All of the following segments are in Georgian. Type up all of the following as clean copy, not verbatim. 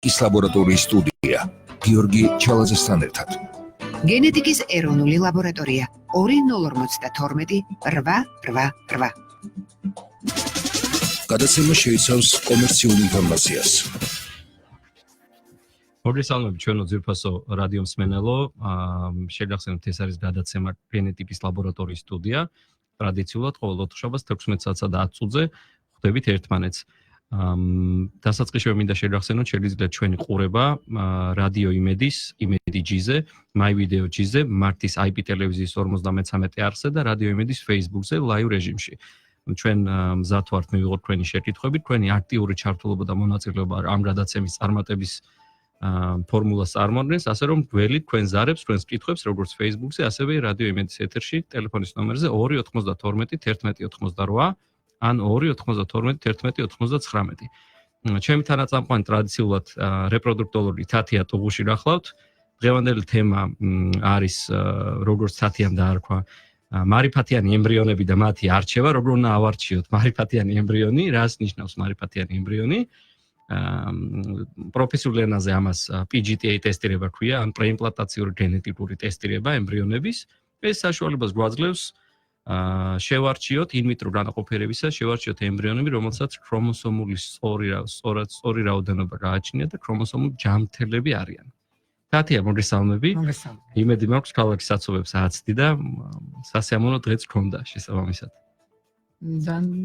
გენეტიკის ლაბორატორიის სტუდია გიორგი ჩალაძესთან ერთად. გენეტიკის ეროვნული ლაბორატორია 2052 888. გადაცემა შეიცავს კომერციულ ინფორმაციას. მოგესალმებით ჩვენო ძირფასო რადიო მსმენელო, შეგახსენებთ ეს არის გადაცემა გენეტიკის ლაბორატორიის სტუდია. ტრადიციულად ყოველ ოთხშაბათს 16 საათსა და 10 წუთზე ხვდებით ერთმანეთს. დასაწყისში მინდა შეგახსენოთ, შეგიძლიათ ჩვენი ყურება რადიო იმედის, იმედი G-ზე, My Video G-ზე, მარტის IP ტელევიზიის 53 არხზე და რადიო იმედის Facebook-ზე ლაივ რეჟიმში. ჩვენ მზად ვართ მივიღოთ თქვენი შეკითხვები, თქვენი აქტიური ჩართულობა და მონაწილეობა ამ გადაცემის წარმატების ფორმულას წარმოადგენს, ასე რომ გველით თქვენ ზარებს, თქვენს კითხვებს, როგორც Facebook-ზე, ასევე რადიო იმედის ეთერში, ტელეფონის ნომერზე 292 1188 ან 292 1199. ჩემი თანაწამყვანი ტრადიციულად რეპროდუქტოლოგი თათია ტუღუში გახლავთ. დღევანდელი თემა არის როგორც თათიამ დაარქვა მარიფათიანი ემბრიონები და მათი არჩევა, როგორ უნდა ავარჩიოთ მარიფათიანი ემბრიონი, რას ნიშნავს მარიფათიანი ემბრიონი. პროფესიულ ენაზე ამას PGT-A ტესტირება ქვია, ან პრეიმპლანტანციური გენეტიკური ტესტირება ემბრიონების. ეს საშუალებას გვაძლევს შევარჩიოთ ინვიტრო განაყოფიერებისას, შევარჩიოთ ემბრიონები, რომელსაც ქრომოსომული სწორი რაოდენობა გააჩნია და ქრომოსომული ჯამთელები არიან. თათია, მოგესალმები. იმედი მაქვს ქალაქის საცობებს ააცდი და სასიამოვნო დღეც გქონდა შესაბამისად.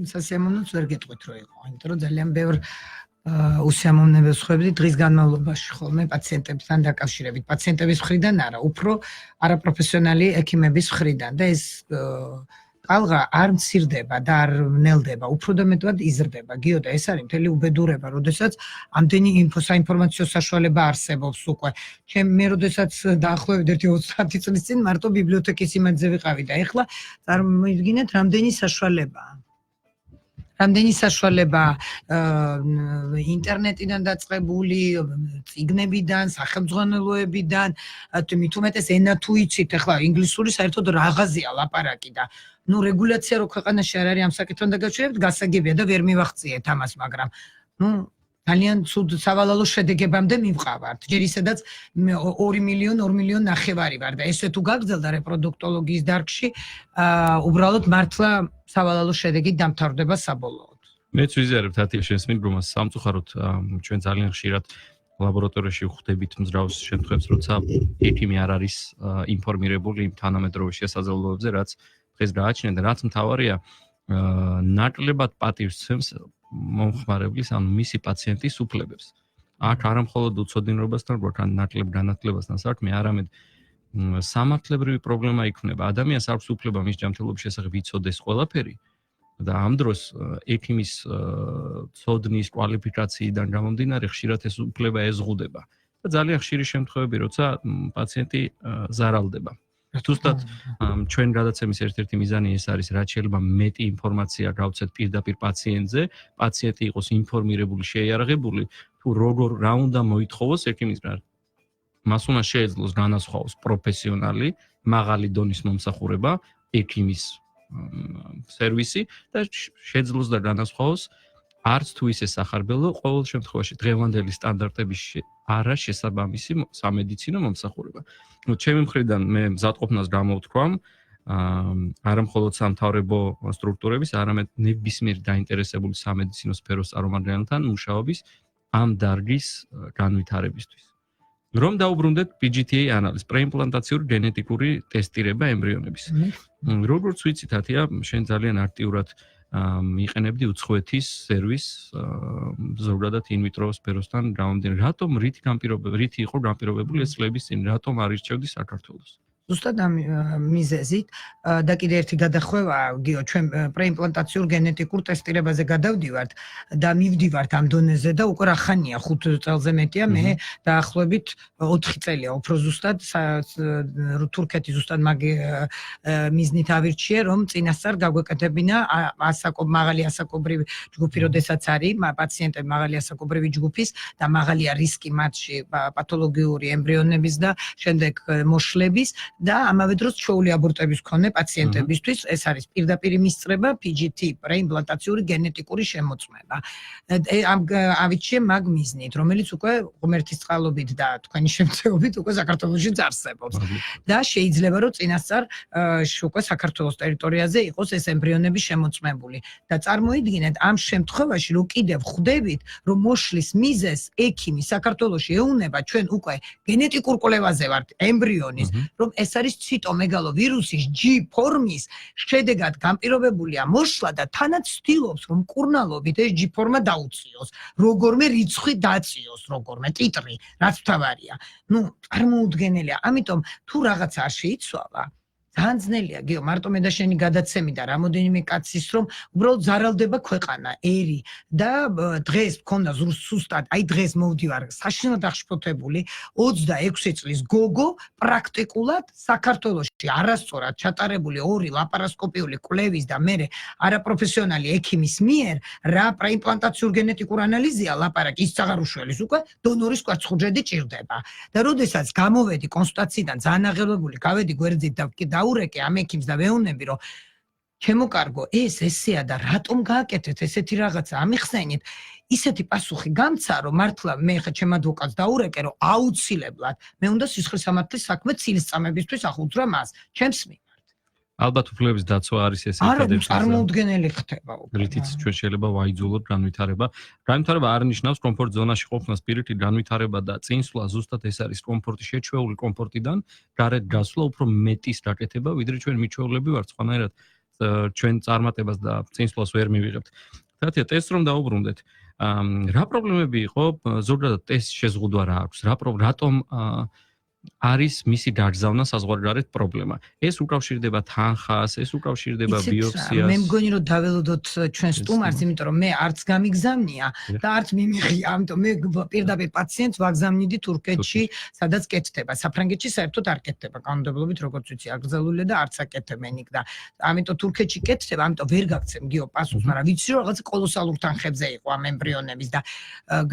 სასიამოვნოც ვერ გეტყვით რომ იყო, იმიტომ რომ ძალიან ბევრ უსიამოვნებელს ხვდებდი დღის განმავლობაში ხოლმე პაციენტებთან დაკავშირებით. პაციენტების მხრიდან არა, უფრო არაპროფესიონალი ექიმების მხრიდან და ეს ტალღა არ მცირდება და არ ნელდება, უფრო და მეტად იზრდება. გიოდა, ეს არის მთელი უბედურება, როდესაც ამდენი საინფორმაციო საშუალება არსებობს უკვე. მე როდესაც დაახლოებით 30 წლის წინ მარტო ბიბლიოთეკის იმედზე ვიყავი და ეხლა წარმოიდგინეთ რამდენი საშუალებაა. რამდენი საშუალება ინტერნეტიდან დაწყებული, წიგნებიდან, სახელმძღვანელოებიდან, მით უმეტეს ენა თუ იცით, ახლა ინგლისური საერთოდ რაღაცია ლაპარაკი და რეგულაცია რო ქვეყანაში არ არის ამ საკითხთან დაკავშირებით, გასაგებია და ვერ მივახციეთ ამას, მაგრამ ძალიან ცუდ სავალალო შედეგებამდე მივყავართ. ჯერ ისედაც 2 მილიონ ნახევარი ვარ და ესე თუ გაგრძელდა რეპროდუქტოლოგიის დარგში, უბრალოდ მართლა სავალალო შედეგი დამთავრდება საბოლოოდ. მეც ვიზიარებ თათია შენს მიდგომას, სამწუხაროდ ჩვენ ძალიან ხშირად ლაბორატორიაში ვხვდებით მსგავს შემთხვევებს, როცა ექიმი არ არის ინფორმირებული იმ თანამედროვე შესაძლებლობებზე, რაც დღეს გააჩნია და რაც მთავარია, ნაკლებად პატივს ცემს მომხმარებლის, ანუ მისი პაციენტის უფლებებს. აქ არა მხოლოდ უცოდინრობასთან გვაქვს, ან ნაკლებ განათლებასთან საქმე, არამედ სამართლებრივი პრობლემა იქნება. ადამიანს აქვს უფლება მის ჯანმრთელობის შესახებ იცოდეს ყველაფერი და ამ დროს ექიმის ცოდნის, კვალიფიკაციიდან გამომდინარე ხშირად ეს უფლება ეზღუდება. და ძალიან ხშირი შემთხვევები, როცა პაციენტი ზარალდება. ზუსტად ჩვენ გადაცემის ერთ-ერთი მიზანი ეს არის, რაც შეიძლება მეტი ინფორმაცია გავცეთ პირდაპირ პაციენტზე, პაციენტი იყოს ინფორმირებული, შეიარაღებული, თუ რა უნდა მოითხოვოს ექიმისგან. მას უნდა შეეძლოს განასხვაოს პროფესიონალი, მაღალი დონის მომსახურება, ექიმის სერვისი და შეეძლოს და განასხვაოს არც თუ ისე სახარბელო, ყოველ შემთხვევაში დღევანდელი სტანდარტების არა შესაბამისი სამედიცინო მომსახურება. ჩემი მხრიდან მე მზადყოფნას გამოვთქვამ, არა მხოლოდ სამთავრებო სტრუქტურების, არამედ ნებისმიერ დაინტერესებული სამედიცინო სფეროს წარმომადგენელთან მუშაობის ამ დარგის განვითარებისთვის. რომ დაუბრუნდეთ PGT-A ანალიზს, პრეიმპლანტანციური გენეტიკური ტესტირება ემბრიონების. როგორც ვიცი, თათია, შენ ძალიან აქტიურად იყენებდი უცხოეთის სერვისს, ზოგადად ინვიტრო სფეროსთან გამომდინარე. რატომ რითი იყო განპირობებული ეს წლების წინ, რატომ არ ირჩევდი საქართველოს? ზუსტად ამ მიზეზით და კიდე ერთი გადახვევა, გიო, ჩვენ პრეიმპლანტაციურ გენეტიკურ ტესტირებაზე გადავდივართ და მივდივართ ამ დონეზე და უკვე რა ხანია 5 წელზე მეტია, მე დაახლოებით 4 წელია უფრო ზუსტად თურქეთი ზუსტად მიზნით ავირჩიე, რომ წინასწარ გაგვეკეთებინა მაღალი ასაკობრივი ჯგუფი, როდესაც არის პაციენტები მაღალი ასაკობრივი ჯგუფის და მაღალია რისკი მათში პათოლოგიური ემბრიონების და შემდეგ მოშლების და ამავე დროს ჩვეული აბორტების მქონე პაციენტებისთვის ეს არის პირდაპირ მისწრება PGT-A პრეიმპლანტანციური გენეტიკური შემოწმება. ავიჩიე მაგ მიზნით, რომელიც უკვე ღმერთის წყალობით და თქვენი შემწეობით უკვე საქართველოშიც არსებობს. და შეიძლება რომ წინასწარ უკვე საქართველოს ტერიტორიაზე იყოს ეს ემბრიონები შემოწმებული. და წარმოიდგინეთ ამ შემთხვევაში რომ კიდევ ხვდებით რომ მოშლის მიზეს ექიმი საქართველოში ეუნება ჩვენ უკვე გენეტიკურ კვლევაზე ვართ ემბრიონის რომ ეს არის ციტომეგალო ვირუსის G ფორმის შედეგად განპირობებულია მოშლა და თანაც ცდილობს რომ მკურნალობით ეს G ფორმა დაუწიოს როგორმე რიცხვი დაწიოს როგორმე ტიტრი რაც თავარია წარმოუდგენელია ამიტომ თუ რაღაცა არ შეიცვალა ძალიან ძნელია გიო მარტო მე და შენი გადაცემი და რამოდენიმე კაცის რომ უბრალოდ ზარალდება ქვეყანა ერი და დღეს მქონდა ზუსტად აი დღეს მოვდივარ საშინლად აღშფოთებული 26 წლის გოგო პრაქტიკულად საქართველოში არასწორად ჩატარებული 2 ლაპარასკოპიული კვლევის და მე არაპროფესიონალი ექიმის მიერ რა პრეიმპლანტანციური გენეტიკურ ანალიზია ლაპარაკი ის წაღარუშველის უკვე დონორის კვერცხუჯედი ჭირდება და როდესაც გამოვედი კონსულტაციიდან ძალიან აღელვებული გავედი გვერდით და ურეკე ამ ექიმს და ვეუბნები რომ ჩემო კარგო ეს ესეა და რატომ გააკეთეთ ესეთი რაღაცა ამიხსენით ისეთი პასუხი გამცა რომ მართლა მე ხა ჩემ ადვოკატს დაურეკე რომ აუცილებლად მე უნდა სისხლისამართლის საქმე ცილისწამებისთვის ახუძვრა მას ჩემს მიმართ ალბათ უფლებების დაცვა არის ეს ერთადერთი წარმოუდგენელი ხდება რითიც ჩვენ შეიძლება ვაიძულოთ განვითარება განვითარება არ ნიშნავს კომფორტ ზონაში ყოფნას პირიქით განვითარება და წინსვლა ზუსტად ეს არის კომფორტი შეჩვეული კომფორტიდან გარეთ გასვლა უფრო მეტის გაკეთება ვიდრე ჩვენ მიჩვეულები ვართ სხვანაირად ჩვენ წარმატებას და წინსვლას ვერ მივიღებთ თათია ტესტს რომ დაუბრუნდეთ რა პრობლემები იყო ზოგადად ტესტის შეზღუდვა რა აქვს რატომ არის მისი დაგზავნა საზღვარგარეთ პრობლემა. ეს უკავშირდება თანხას, ეს უკავშირდება ბიოპსიას. მე მგონი რომ დაველოდოთ ჩვენ სტუმარს, იმიტომ რომ მე არც გამიგზავნია და არც მიმიღია, ამიტომ მე პირდაპირ პაციენტს ვაგზავნიდი თურქეთში, სადაც კეთდება. საფრანგეთში საერთოდ არ კეთდება კანონმდებლობით, როგორც ვიცი, აკრძალულია და არც აკეთებენ იქ და ამიტომ თურქეთში კეთდება, ამიტომ ვერ გაგცემ გიო პასუხს, მაგრამ ვიცი რომ რაღაც კოლოსალურ თანხებზე იყო ამ ემბრიონების და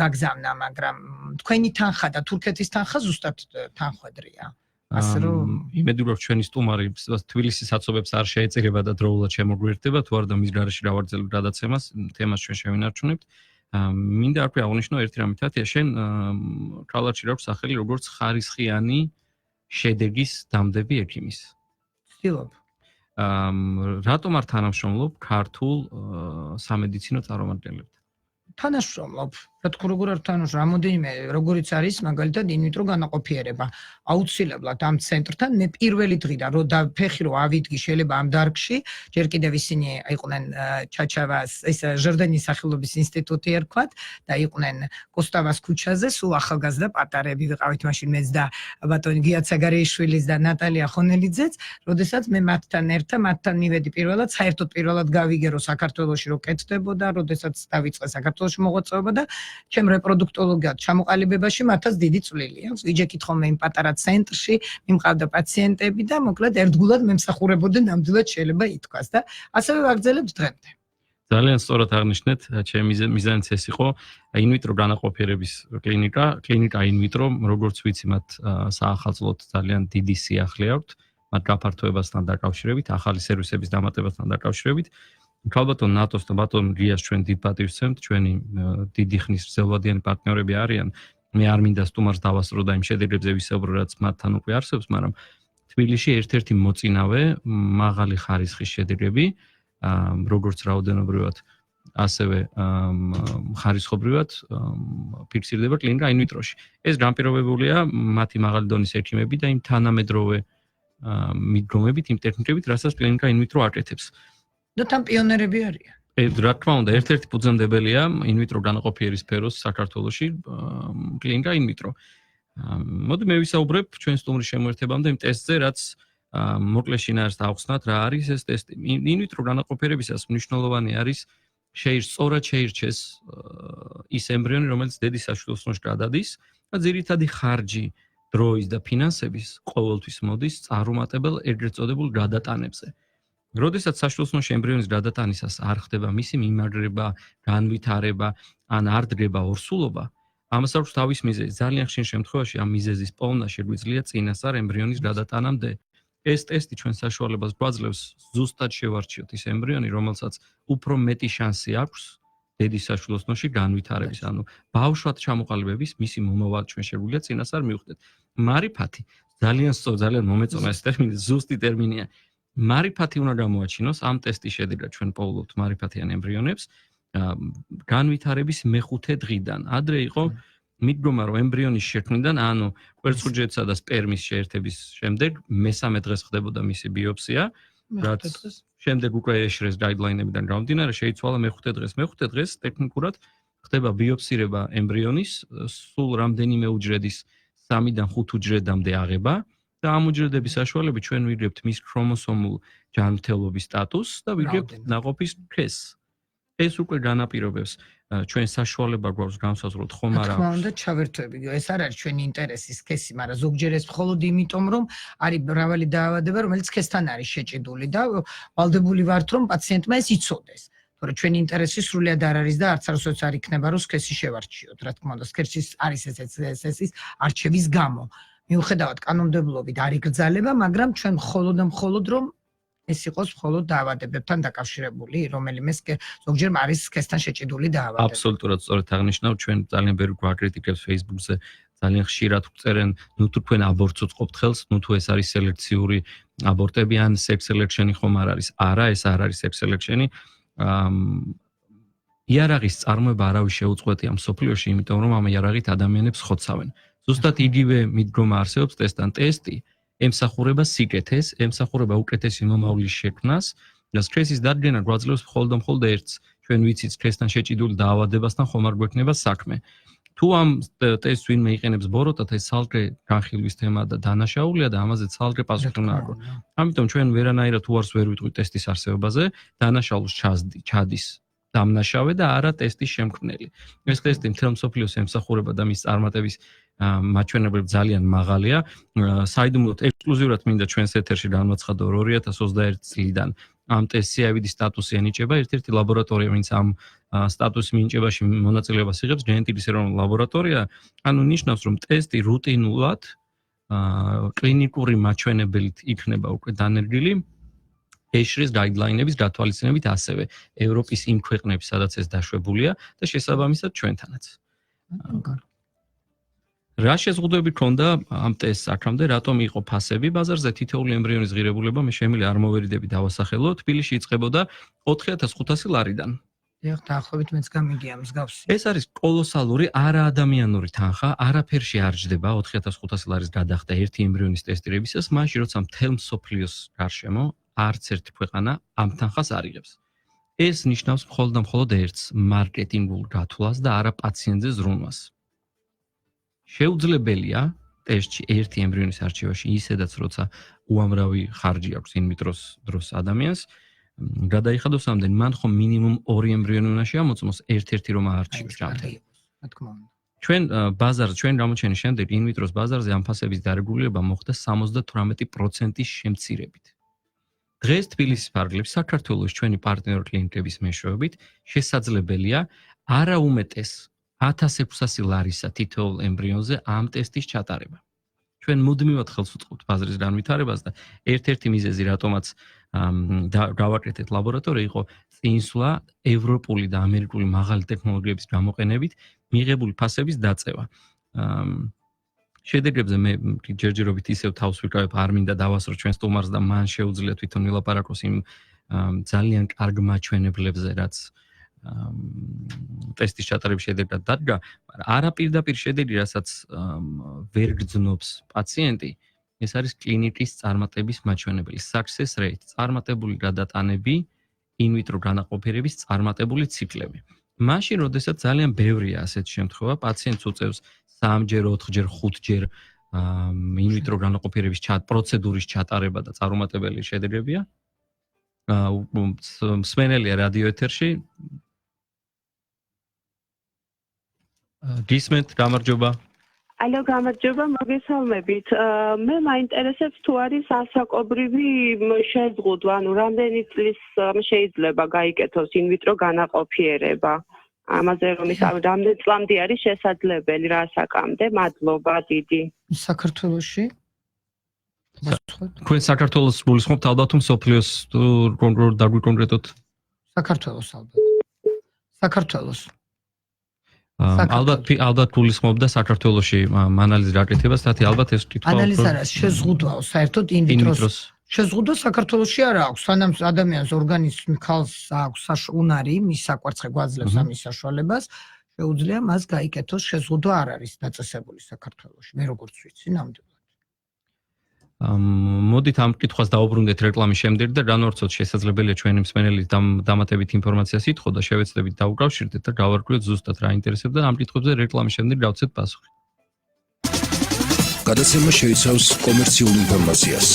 გაგზავნა, მაგრამ თქვენი თანხა და თურქეთის თანხა ზუსტად ხვედრია. ასე რომ იმედი ვარ ჩვენი სტუმარი თბილისის საცობებს არ შეეწირება და დროულად შემოგვიერთდება თუ არა და მის გარეშე გავაგრძელებთ გადაცემას თემას ჩვენ შევინარჩუნებთ. მინდა არქვი აღნიშნო ერთი რამე თათია შენ ქალაქში რაქვს სახელი როგორც ხარისხიანი შედეგის დამდები ექიმის. ვცდილობ. რატომ არ თანამშრომლობ ქართულ სამედიცინო წარმომადგენლებთან? თანამშრომლობ. რა თქმა უნდა, როგორ არ თანამშრომლობ, რამოდენიმე როგორიც არის, მაგალითად ინვიტრო განაყოფიერება. აუცილებლად ამ ცენტრთან მე პირველი დღიდან რომ ფეხი რო ავიდგი შეიძლება ამ დარგში, ჯერ კიდევ ისინი იყვნენ ჩაჩავას, ეს ჟორდანის სახელობის ინსტიტუტი ერქვათ და იყვნენ კოსტავას ქუჩაზე, სულ ახალგაზრდა პატარები ვიყავით მაშინ მეც და ბატონი გიაცაგარეიშვილის და ნატალია ხონელიძეც, როდესაც მე მათთან მივედი პირველად, საერთოდ პირველად გავიგე რომ საქართველოში რო კეთდებოდა, როდესაც დავიწყე საქართველოში მოღვაწეობა და ჩემ რეპროდუქტოლოგიად ჩამოყალიბებაში მათაც დიდი წვლილი აქვს. ვიჯექით ხოლმე იმ პატარა ცენტრში, მიმყავდა პაციენტები და მოკლედ ერთგულად მემსახურებოდნენ ნამდვილად შეიძლება ითქვას და ასევე ვაგრძელებთ დღემდე. ძალიან სწორად აღნიშნეთ, ჩემი მიზანიც ეს იყო, ინვიტრო განაყოფიერების კლინიკა ინვიტრო, როგორც ვიცი, მათ საახალწლოდ ძალიან დიდი სიახლე აქვთ, მათ გაფართოებასთან დაკავშირებით, ახალი სერვისების დამატებასთან დაკავშირებით. ქალბატონ ნატოს და ბატონ გიას ჩვენ დიდ პატივს ვცემთ, ჩვენი დიდი ხნის ძლოვადიანი პარტნიორები არიან. მე არ მინდა სტუმარს დავასწრო და იმ შედეგებზე ვისაუბრო, რაც მათთან უკვე არსებობს, მაგრამ თბილისში ერთ-ერთი მოწინავე მაღალი ხარისხის შედეგები, როგორც რაოდენობრივად, ასევე ხარისხობრივად ფიქსირდება კლინიკა ინვიტროში. ეს განპირობებულია მათი მაღალი დონის ექიმები და იმ თანამედროვე მიდგომებით, იმ ტექნიკებით, რასაც კლინიკა ინვიტრო აკეთებს. და თან პიონერები არიან. რა თქმა უნდა, ერთ-ერთი ფუძემდებელია ინვიტრო განაყოფიერების სფეროს საქართველოში კლინიკა ინვიტრო. მოდი მე ვისაუბრებ ჩვენ სტუმრის შემოერთებამდე იმ ტესტზე, რაც მოკლე შინაარსს დავხსნათ, რა არის ეს ტესტი. ინვიტრო განაყოფიერებისას მნიშვნელოვანი არის სწორად შეირჩეს ის ემბრიონი, რომელიც დედის საშვილოსნოში გადადის და ძირითადი ხარჯი დროის და ფინანსების ყოველთვის მოდის წარუმატებელ ეგრეთ წოდებულ გადატანებზე. როდესაც საშვილოსნოში ემბრიონის გადატანისას არ ხდება მისი მიმაგრება, განვითარება, ან არ დგება ორსულობა, ამას აქვს თავის მიზეზი. ძალიან ხშირ შემთხვევაში ამ მიზეზის პოვნა შეგვიძლია წინასწარ ემბრიონის გადატანამდე ეს ტესტი ჩვენ საშუალებას გვაძლევს ზუსტად შევარჩიოთ ის ემბრიონი, რომელსაც უფრო მეტი შანსი აქვს დედის საშვილოსნოში განვითარების, ანუ ბავშვად ჩამოყალიბების მისი მომავალი ჩვენ შეგვიძლია წინასწარ მივხვდეთ. მარიფათი ძალიან სწორ, ძალიან მომეწონა ეს ტერმინი, ზუსტი ტერმინია. მარიფათი უნდა გამოაჩინოს ამ ტესტის შედეგად ჩვენ პოულობთ მარიფათიან ემბრიონებს განვითარების მეხუთე დღიდან. ადრე იყო მიდგომა რომ ემბრიონის შექმნიდან, ანუ კვერცხუჯრედსა და სპერმის შეერთების შემდეგ მესამე დღეს ხდებოდა მისი ბიოპსია, რაც შემდეგ უკვე ეშრეს გაიდლაინებიდან გამომდინარე შეიცვალა მეხუთე დღეს. მეხუთე დღეს ტექნიკურად ხდება ბიოპსირება ემბრიონის სულ რამდენიმე უჯრედის 3-დან 5 უჯრედამდე აღება და ამ უჯრედების საშუალებით ჩვენ ვიგებთ მის ქრომოსომულ ჯანმრთელობის სტატუსს და ვიგებთ ნაყოფის ქესს. ეს უკვე განაპირობებს ჩვენ საშუალება გვაქვს განსაზღვროთ ხომ არა. თქმა უნდა ჩავერთვები, ეს არ არის ჩვენი ინტერესის სქესი, მაგრამ ზოგჯერ ეს მხოლოდ იმიტომ, რომ არის მრავალი დაავადება, რომელიც სქესთან არის შეჭიდული და ვალდებული ვართ, რომ პაციენტმა ეს იცოდეს. თორე ჩვენი ინტერესი სრულიად არ არის და არც არასოდეს არ იქნება, რომ სქესი შევარჩიოთ. რა თქმა უნდა, სქესის არის ესეც არჩევის გამო. მიუხედავად კანონმდებლობით არ იგრძალება, მაგრამ ჩვენ მხოლოდ რომ ეს იყოს მხოლოდ დაავადებებთან დაკავშირებული, რომელიმე ზოგჯერ არის სქესთან შეჭიდული დაავადება. აბსოლუტურად სწორად აღნიშნავ, ჩვენ ძალიან ბევრი გვაკრიტიკებს Facebook-ზე, ძალიან ხშირად წერენ, ნუ თუ თქვენ აბორტს უწყობთ ხელს, ნუ თუ ეს არის სელექციური აბორტები ან sex selection-ი ხომ არ არის. არა, ეს არ არის sex selection-ი. იარაღის წარმოება არავის შეუწყვეტია მსოფლიოში, იმიტომ რომ ამ იარაღით ადამიანებს ხოცავენ. ზუსტად იგივე მიდგომა არსებობს ტესტთან. ტესტი ემსახურება სიკეთეს, ემსახურება უკეთესი მომავლის შექმნას და სქესის დადგენა გვაძლევს მხოლოდ ერთს. ჩვენ ვიცით სქესთან შეჭიდული დაავადებასთან ხომ არ გვექნება საქმე. თუ ამ ტესტს ვინმე იყენებს ბოროტად, ეს ცალკე განხილვის თემა და დანაშაულია და ამაზე ცალკე პასუხი უნდა აქვს. ამიტომ ჩვენ ვერანაირად უარს ვერ ვიტყვით ტესტის არსებობაზე, დანაშაულს ჩადის დამნაშავე და არა ტესტის შემქმნელი. ეს ტესტი მთელ მსოფლიოს ემსახურება და მის წარმატების მაჩვენებლები ძალიან მაღალია. საიდუმლოდ ექსკლუზიურად მინდა ჩვენს ეთერში განვაცხადო 2021 წლიდან ამ ტესტს CIVD სტატუსი ენიჭება. ერთ-ერთი ლაბორატორია, ვინც ამ სტატუსის მინიჭებაში მონაწილეობას იღებს, გენეტიკის ეროვნული ლაბორატორია, ანუ ნიშნავს, რომ ტესტი რუტინულად კლინიკური მაჩვენებლით იქნება უკვე დანერგილი ეშრის გაიდლაინების გათვალისწინებით ასევე ევროპის იმ ქვეყნების, სადაც ეს დაშვებულია და შესაბამისად ჩვენთანაც. რა შეზღუდვები ქონდა ამ ტესტს აქამდე, რატომ იყო ფასები ბაზარზე, თითოეული ემბრიონის ღირებულება მე შემიძლია არ მოვერიდები დავასახელო, თბილისში იწყებოდა 4500 ლარიდან. დიახ, დაახლოებით მეც გამიგია მსგავსი. ეს არის კოლოსალური არაადამიანური თანხა, არაფერში არ ჯდება 4500 ლარის გადახდა ერთი ემბრიონის ტესტირებისას, მაშინ როცა მთელ მსოფლიოს გარშემო არც ერთი ქვეყანა ამ თანხას არ იღებს. ეს ნიშნავს მხოლოდ ერთს, მარკეტინგულ გათვლას და არა პაციენტზე ზრუნვას. შეუძლებელია ტესტში ერთი ემბრიონის არჩევაში ისედაც როცა უამრავი ხარჯი აქვს ინვიტროს დროს ადამიანს გადაიხადოს ამდენ მან ხომ მინიმუმ 2 ემბრიონი უნდა შეამოწმოს ერთ-ერთი რომ აარჩიოს ჯამთელი. რა თქმა უნდა. ჩვენ გამოჩენის შემდეგ ინვიტროს ბაზარზე ამ ფასების დარეგულირება მოხდა 78%-ის შემცირებით. დღეს თბილისის ფარგლებში საქართველოს ჩვენი პარტნიორი კლინიკების მეშვეობით შესაძლებელია არა უმეტეს 1600 ლარისა თითოეულ ემბრიონზე ამ ტესტის ჩატარება. ჩვენ მუდმივად ხელს უწყობთ ბაზრის განვითარებას და ერთ-ერთი მიზეზი რატომაც გავაკეთეთ ლაბორატორია იყო წინსვლა ევროპული და ამერიკული მაღალი ტექნოლოგიების გამოყენებით მიღებული ფასების დაწევა. შედეგებზე მე ჯერჯერობით ისევ თავს ვიკავებ, არ მინდა დავასრო ჩვენ სტუმარს და მან შეუძლია თვითონ ვილაპარაკოს იმ ძალიან კარგ მაჩვენებლებზე, რაც ტესტის ჩატარების შედეგად დადგა, მაგრამ არაპირდაპირ შედეგი, რასაც ვერ გძნობს პაციენტი, ეს არის კლინიკის წარმატების მაჩვენებელი, success rate, წარმატებული გადატანები, in-vitro განაყოფიერების წარმატებული ციკლები. მაშინ, როდესაც ძალიან ბევრია ასეთი შემთხვევა, პაციენტს უწევს 3-ჯერ, 4-ჯერ, 5-ჯერ in-vitro განაყოფიერების პროცედურის ჩატარება და წარუმატებელი შედეგებია. მსმენელია რადიო ეთერში. გისმენთ, გამარჯობა. ალო, გამარჯობა, მოგესალმებით. მე მაინტერესებს თუ არის ასაკობრივი შეზღუდვა, ანუ რამდენი წლის შეიძლება გაიკეთოს in-vitro განაყოფიერება. ამაზე რომ რამდენი წლამდე არის შესაძლებელი, რა ასაკამდე? მადლობა დიდი. საქართველოში თქვენ საქართველოს გულისხმობთ ალბათ თუ სოფლიოს რო დაგვიკონკრეტოთ? საქართველოს ალბათ. საქართველოს. ალბათ გულისხმობდა საქართველოში ანალიზის გაკეთებას, თათი ალბათ ეს კითხვა. ანალიზი არა, შეზღუდვაო, საერთოდ ინვიტროს. შეზღუდვა საქართველოში არა აქვს, სანამ ადამიანს ორგანიზმი ხალს აქვს უნარი, მის საკვარცხლე გვაძლევს ამის საშუალებას, შეუძლია მას გაიკეთოს შეზღუდვა არ არის დაწესებული საქართველოში. მე როგორც ვიცი, ნამდვილად. მოდით ამ კითხვას დაუბრუნდეთ რეკლამის შემდეგ და განვარცოთ შესაძლებელია ჩვენი მსმენელი დამატებით ინფორმაციას ითხოვ და შევეცდებით დაუკავშირდეთ და გავარკვიოთ ზუსტად რა ინტერესებდა ამ კითხვებზე რეკლამის შემდეგ გავცეთ პასუხი. გადაცემა შეიცავს კომერციულ ინფორმაციას.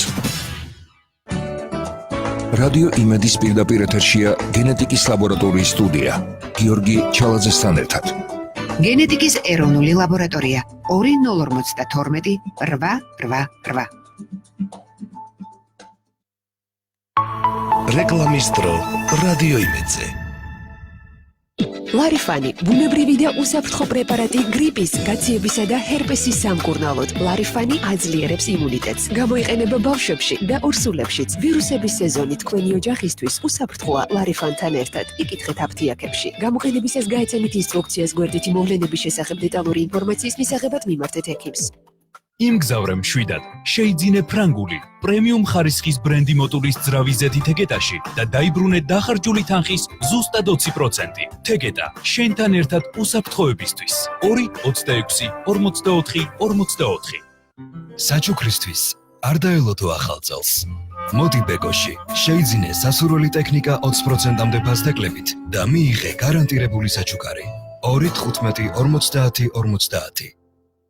რადიო იმედის პირდაპირ ეთერშია გენეტიკის ლაბორატორიის სტუდია გიორგი ჩალაძესთან ერთად. გენეტიკის ეროვნული ლაბორატორია 2052 888. რეკლამის დრო რადიო იმედზე. ლარიფანი ბუნებრივი და უსაფრთხო პრეპარატი გრიპის, გაციებისა და ჰერპესის სამკურნალოდ. ლარიფანი აძლიერებს იმუნიტეტს. გამოიყენება ბავშვებში და ორსულებშიც. ვირუსების სეზონი თქვენი ოჯახისთვის უსაფრთხოა ლარიფანთან ერთად. იკითხეთ აფთიაქებში. გამოყენებისას გაეცემით ინსტრუქციას გვერდითი მოვლენების შესახებ დეტალური ინფორმაციის მისაღებად მიმართეთ ექიმს. იმგზავრე მშვიდად, შეიძინე ფრანგული, პრემიუმ ხარისხის ბრენდი მოტურის ძრავი ზეთი თეგეტაში და დაიბრუნე დახარჯული თანხის ზუსტად 20%. თეგეტა, შენთან ერთად უსაფრთხოებისთვის. 2 26 44 44. საჩუქრისთვის არ დაელოდო ახალ წელს. მოდი ბეგოში, შეიძინე სასურველი ტექნიკა 20%-მდე ფასდაკლებით და მიიღე გარანტირებული საჩუქარი. 2 15 50 50.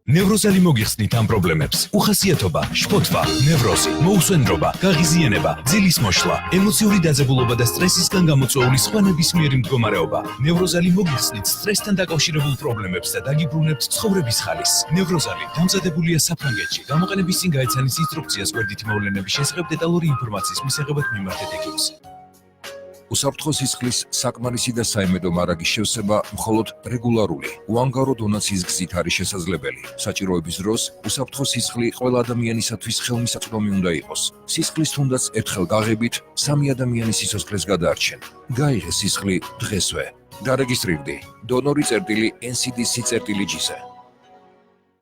ნევროზალი მოგიხსნით ამ პრობლემებს. უხასიათობა, შფოთვა, ნევროზი, მოუსვენრობა, გაღიზიანება, ძილის მოშლა, ემოციური დაძაბულობა და სტრესისგან გამოწვეული სხვა ნებისმიერი მდგომარეობა. ნევროზალი მოგიხსნით სტრესთან დაკავშირებულ პრობლემებს და დაგიბრუნებთ ცხოვრების ხალისს. ნევროზალი დამზადებულია საფრანგეთში. გამოყენების წინ გაეცანის ინსტრუქციას გვერდითი მოვლენების შესახებ დეტალური ინფორმაციის მისაღებად მიმართეთ ექიმს. უსაფრთხო სისხლის საკმარისი და საიმედო მარაგის შევსება მხოლოდ რეგულარული, უანგარო დონაციის გზით არის შესაძლებელი. საჭიროების დროს უსაფრთხო სისხლი ყველა ადამიანისათვის ხელმისაწვდომი უნდა იყოს. სისხლის თუნდაც ერთხელ გაღებით 3 ადამიანის სიცოცხლეს გადაარჩენ. გაიღე სისხლი დღესვე. დარეგისტრირდი donori.ncdc.gz.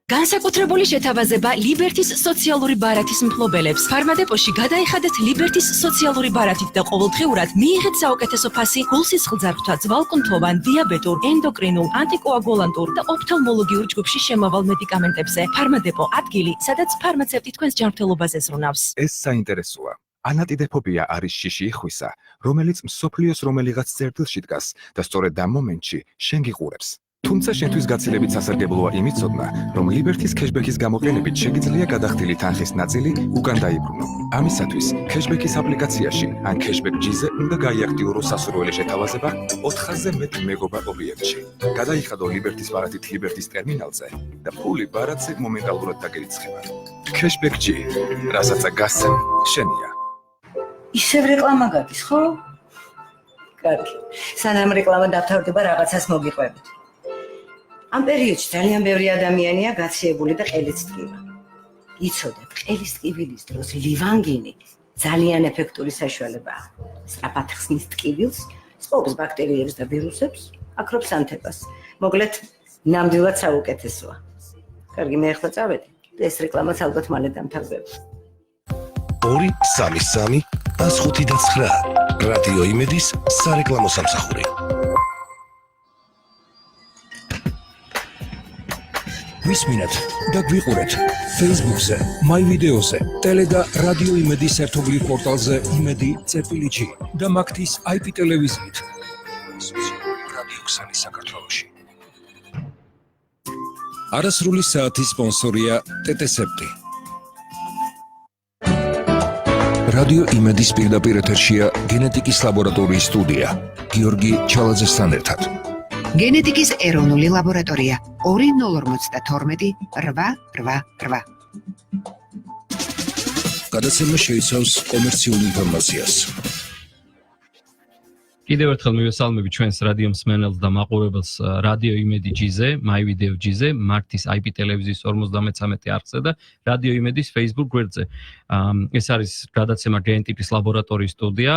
განსაკუთრებული შეთავაზება ლიბერთის სოციალური ბარათის მფლობელებს. ფარმადეპოში გადაიხადეთ ლიბერთის სოციალური ბარათით და ყოველდღიურად მიიღეთ საუკეთესო ფასი გულსისხლძარღვთა, ძვალკუნთოვან, დიაბეტურ, ენდოკრინულ, ანტიკოაგულანტურ და ოფთალმოლოგიურ ჯგუფში შემავალ მედიკამენტებზე. ფარმადეპო ადგილი, სადაც ფარმაცევტი თქვენს ჯანმრთელობაზე ზრუნავს. ეს საინტერესოა. ანატიდეფობია არის შიში იხვისა, რომელიც მსოფლიოს რომელიღაც წერტილში დგას და სწორედ ამ მომენტში შენ გიყურებს. თუმცა შენთვის გაცილებით სასარგებლოა იმით ცოდნა, რომ ლიბერთის ქეშბექის გამოყენებით შეგიძლია გადახდილი თანხის ნაწილი უკან დაიბრუნო. ამისათვის ქეშბექის აპლიკაციაში ან ქეშბექ-ჯიზე უნდა გაიაქტიურო სასურველი შეთავაზება 400-ზე მეტ მეგობა ობიექტში. გადაიხადო ლიბერთის ბარათით ლიბერთის ტერმინალზე და ფული ბარათზე მომენტალურად დაგერიცხება. ქეშბექ-ჯი, რასაც გასცემ, შენია. ისევ რეკლამა გადის, ხო? კარგი. სანამ რეკლამა დავთავრდება, რაღაცას მოგიყვებით. ამ პერიოდში ძალიან ბევრი ადამიანია გაციებული და ყელიც ტკივა. იცოდეთ, ყელის ტკივილის დროს ლივანგინი ძალიან ეფექტური საშუალებაა. სწრაფად ხსნის ტკივილს, სპობს ბაქტერიებს და ვირუსებს, აქრობს ანთებას. მოკლედ, ნამდვილად საუკეთესოა. კარგი, მე ახლა წავედი. ეს რეკლამაც ალბათ მალე დამთავრდება. 2 33 159 რადიო იმედის სარეკლამო სამსახური. ვისმინეთ და გვიყურეთ Facebook-ზე, My-Video-ზე, Tele და რადიო იმედის ერთობლივ პორტალზე imedi.gr და მაგთის IP ტელევიზიით. რადიო ქსანი საქართველოში. არასრული საათის სპონსორია TT-სეპტი. რადიო იმედის პირდაპირ ეთერშია გენეტიკის ლაბორატორიის სტუდია გიორგი ჩალაძესთან ერთად. გენეტიკის ეროვნული ლაბორატორია 2052 888. გადაცემა შეიცავს კომერციულ ინფორმაციას. კიდევ ერთხელ მივესალმები ჩვენს რადიო მსმენელს და მაყურებელს რადიო იმედი G-ზე, My Video G-ზე, მართის IP ტელევიზიის 53 არხზე და რადიო იმედის Facebook გვერდზე. ეს არის გადაცემა გენეტიკის ლაბორატორიის სტუდია.